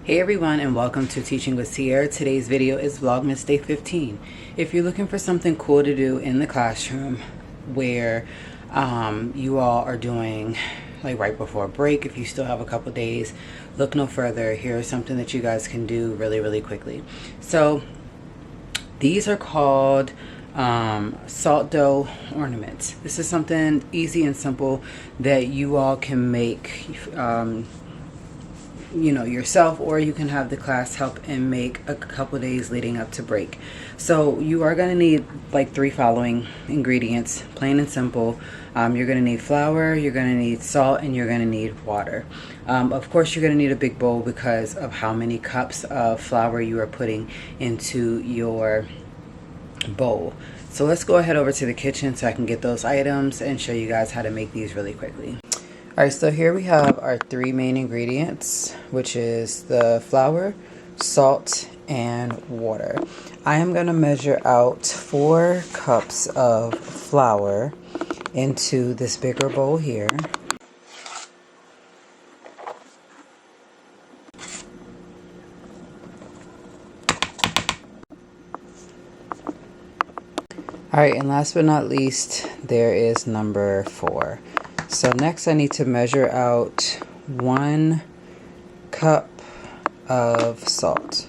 Hey everyone, and welcome to Teaching with Sierra. Today's video is Vlogmas Day 15. If you're looking for something cool to do in the classroom where you all are doing like right before break, if you still have a couple days, look no further. Here's something that you guys can do really quickly. So these are called salt dough ornaments. This is something easy and simple that you all can make yourself, or you can have the class help and make a couple days leading up to break. So you are going to need like 3 following ingredients, plain and simple. You're going to need flour, you're going to need salt, and you're going to need water. Of course you're going to need a big bowl because of how many cups of flour you are putting into your bowl. So let's go ahead over to the kitchen so I can get those items and show you guys how to make these really quickly. Alright, so here we have our 3 main ingredients, which is the flour, salt, and water. I am going to measure out 4 cups of flour into this bigger bowl here. Alright, and last but not least, there is number 4. So next I need to measure out 1 cup of salt.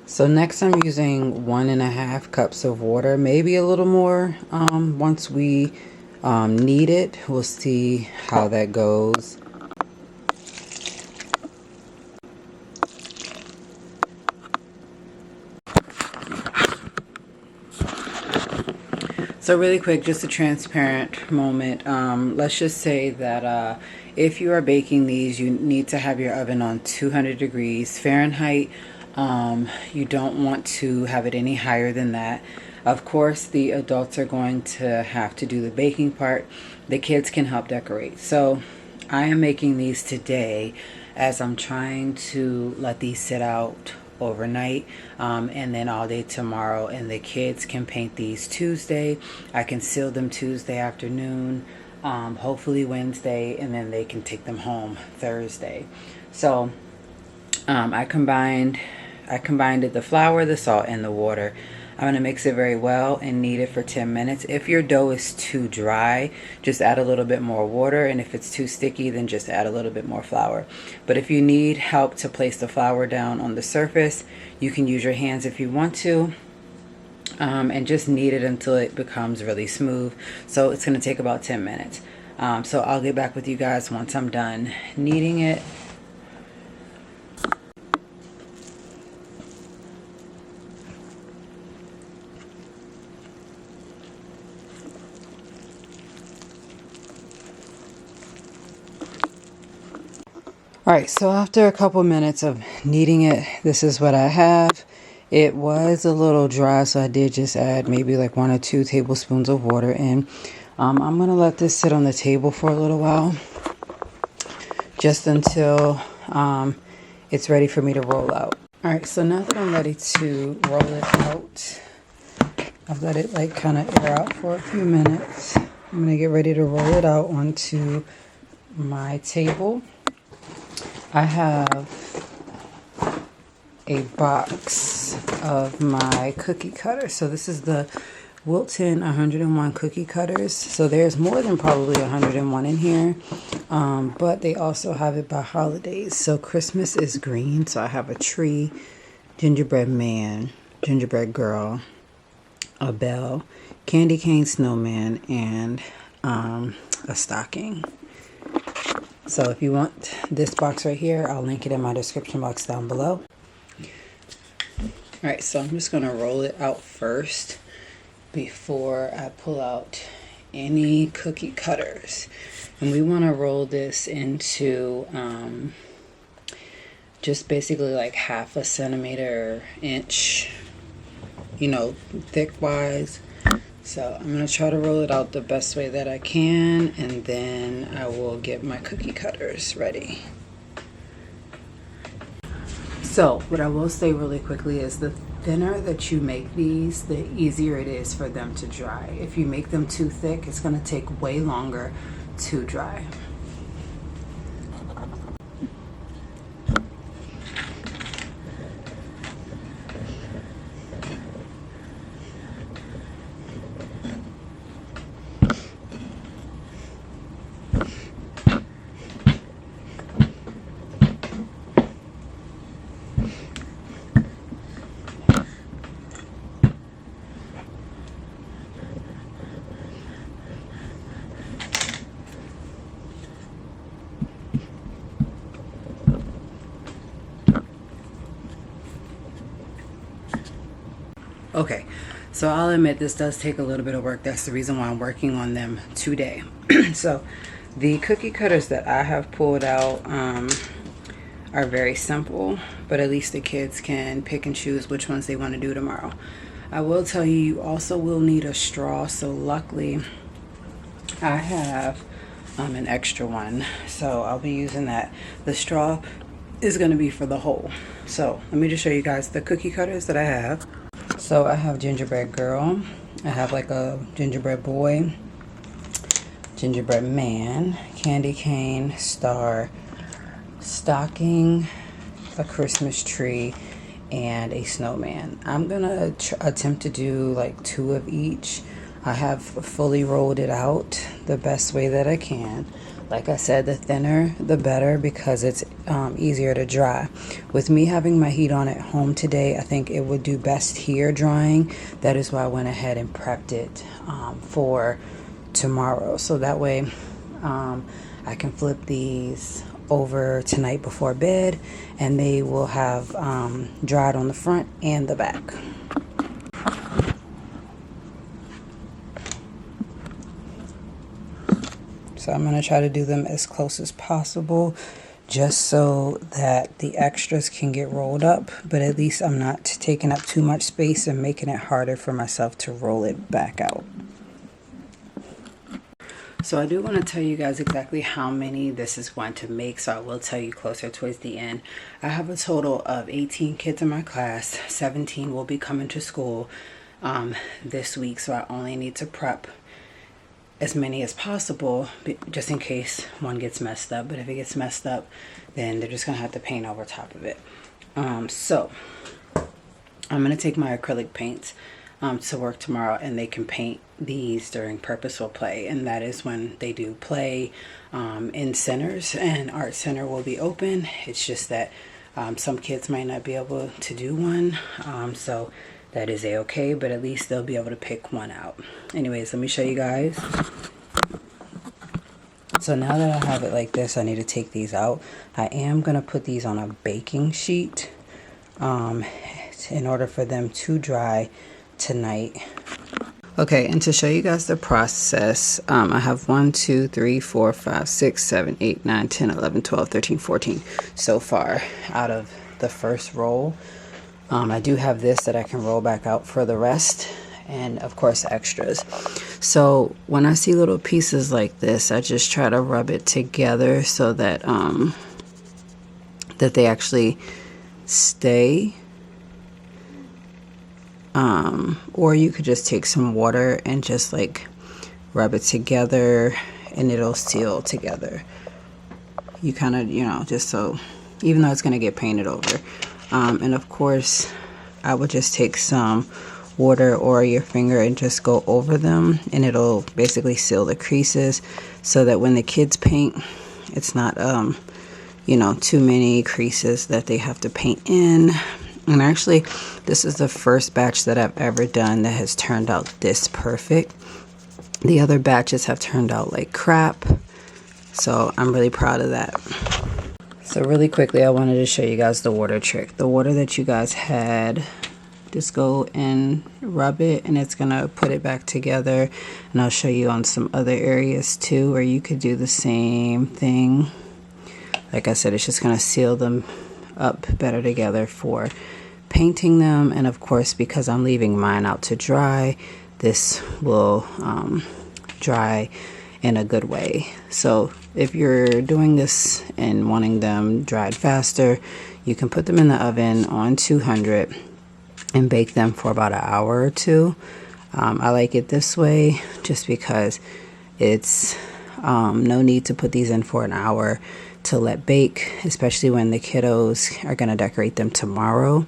So next I'm using 1.5 cups of water, maybe a little more once we knead it. We'll see how that goes. So really quick, just a transparent moment. Let's just say that if you are baking these, you need to have your oven on 200 degrees Fahrenheit. You don't want to have it any higher than that. Of course, the adults are going to have to do the baking part. The kids can help decorate. So I am making these today as I'm trying to let these sit out overnight and then all day tomorrow, and the kids can paint these Tuesday. I can seal them Tuesday afternoon, hopefully Wednesday, and then they can take them home Thursday. So I combined the flour, the salt, and the water. I'm going to mix it very well and knead it for 10 minutes. If your dough is too dry, just add a little bit more water, and if it's too sticky, then just add a little bit more flour. But if you need help to place the flour down on the surface, you can use your hands if you want to, and just knead it until it becomes really smooth. So it's going to take about 10 minutes. So I'll get back with you guys once I'm done kneading it. Alright, so after a couple minutes of kneading it, this is what I have. It was a little dry, so I did just add maybe like 1 or 2 tablespoons of water in. I'm going to let this sit on the table for a little while, just until it's ready for me to roll out. Alright, so now that I'm ready to roll it out, I've let it like kind of air out for a few minutes. I'm going to get ready to roll it out onto my table. I have a box of my cookie cutters. So this is the Wilton 101 cookie cutters. So there's more than probably 101 in here, but they also have it by holidays. So Christmas is green, so I have a tree, gingerbread man, gingerbread girl, a bell, candy cane snowman, and a stocking. So if you want this box right here, I'll link it in my description box down below. Alright, so I'm just going to roll it out first before I pull out any cookie cutters. And we want to roll this into just basically like half a centimeter, inch, you know, thick wise. So I'm going to try to roll it out the best way that I can, and then I will get my cookie cutters ready. So what I will say really quickly is the thinner that you make these, the easier it is for them to dry. If you make them too thick, it's going to take way longer to dry. Okay, so I'll admit this does take a little bit of work. That's the reason why I'm working on them today. So the cookie cutters that I have pulled out are very simple, but at least the kids can pick and choose which ones they want to do tomorrow. I will tell you, you also will need a straw. So luckily I have an extra one, so I'll be using that. The straw is going to be for the hole. So let me just show you guys the cookie cutters that I have. So I have gingerbread girl, I have like a gingerbread boy, gingerbread man, candy cane, star, stocking, a Christmas tree, and a snowman. I'm gonna attempt to do like 2 of each. I have fully rolled it out the best way that I can. Like I said, the thinner the better, because it's easier to dry. With me having my heat on at home today, I think it would do best here drying. That is why I went ahead and prepped it for tomorrow. So that way I can flip these over tonight before bed, and they will have dried on the front and the back. So I'm going to try to do them as close as possible, just so that the extras can get rolled up, but at least I'm not taking up too much space and making it harder for myself to roll it back out. So I do want to tell you guys exactly how many this is going to make, so I will tell you closer towards the end. I have a total of 18 kids in my class. 17 will be coming to school this week, so I only need to prep as many as possible, just in case one gets messed up. But if it gets messed up, then they're just gonna have to paint over top of it. So I'm gonna take my acrylic paints to work tomorrow, and they can paint these during purposeful play, and that is when they do play in centers, and art center will be open. It's just that some kids might not be able to do one, so that is a-okay, but at least they'll be able to pick one out. Anyways, let me show you guys. So now that I have it like this, I need to take these out. I am going to put these on a baking sheet in order for them to dry tonight. Okay, and to show you guys the process, I have 1, 2, 3, 4, 5, 6, 7, 8, 9, 10, 11, 12, 13, 14 so far out of the first roll. I do have this that I can roll back out for the rest, and of course extras. So when I see little pieces like this, I just try to rub it together so that that they actually stay. Or you could just take some water and just like rub it together, and it'll seal together. You kind of, you know, just so, even though it's going to get painted over. And of course, I would just take some water or your finger and just go over them, and it'll basically seal the creases so that when the kids paint, it's not, you know, too many creases that they have to paint in. And actually, this is the first batch that I've ever done that has turned out this perfect. The other batches have turned out like crap, so I'm really proud of that. So really quickly, I wanted to show you guys the water trick. The water that you guys had, just go and rub it, and it's gonna put it back together. And I'll show you on some other areas too where you could do the same thing. Like I said, it's just gonna seal them up better together for painting them. And of course, because I'm leaving mine out to dry, this will dry in a good way. So if you're doing this and wanting them dried faster, you can put them in the oven on 200 and bake them for about an hour or two. I like it this way just because it's no need to put these in for an hour to let bake, especially when the kiddos are going to decorate them tomorrow.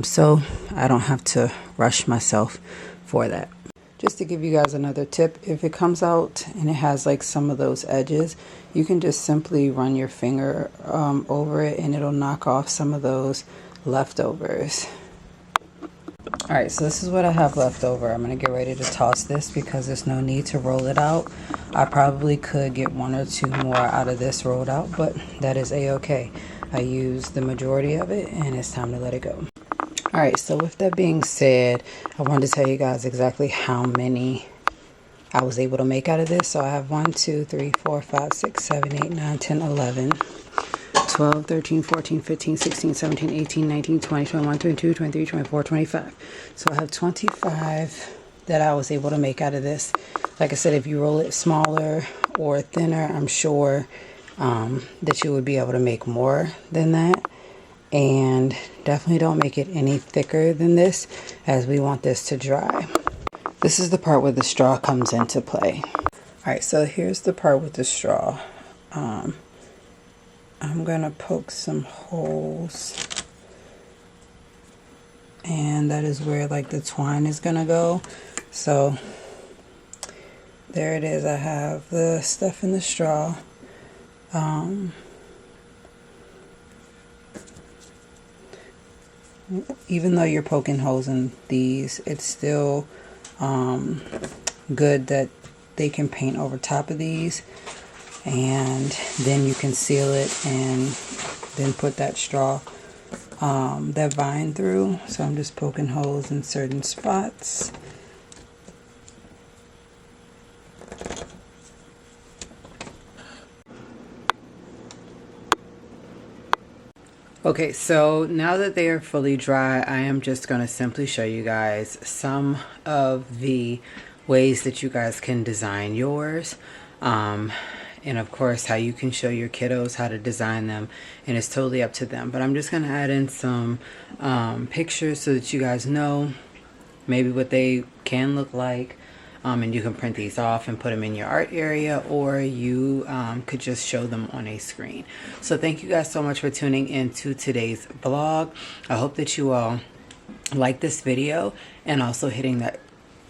So I don't have to rush myself for that. Just to give you guys another tip, if it comes out and it has like some of those edges, you can just simply run your finger over it and it'll knock off some of those leftovers. Alright, so this is what I have left over. I'm going to get ready to toss this because there's no need to roll it out. I probably could get one or two more out of this rolled out, but that is a-okay. I used the majority of it and it's time to let it go. Alright, so with that being said, I wanted to tell you guys exactly how many I was able to make out of this. So I have 1, 2, 3, 4, 5, 6, 7, 8, 9, 10, 11, 12, 13, 14, 15, 16, 17, 18, 19, 20, 21, 22, 23, 24, 25. So I have 25 that I was able to make out of this. Like I said, if you roll it smaller or thinner, I'm sure that you would be able to make more than that. And definitely don't make it any thicker than this, as we want this to dry. This is the part where the straw comes into play. Alright, so here's the part with the straw. I'm gonna poke some holes, and that is where like the twine is gonna go. So there it is. I have the stuff in the straw. Even though you're poking holes in these, it's still good that they can paint over top of these, and then you can seal it and then put that straw, that vine through. So I'm just poking holes in certain spots. Okay, so now that they are fully dry, I am just going to simply show you guys some of the ways that you guys can design yours. And of course, how you can show your kiddos how to design them. And it's totally up to them. But I'm just going to add in some pictures so that you guys know maybe what they can look like. And you can print these off and put them in your art area, or you could just show them on a screen. So thank you guys so much for tuning into today's vlog. I hope that you all like this video and also hitting that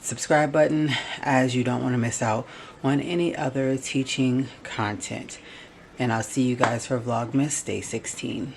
subscribe button, as you don't want to miss out on any other teaching content. And I'll see you guys for Vlogmas Day 16.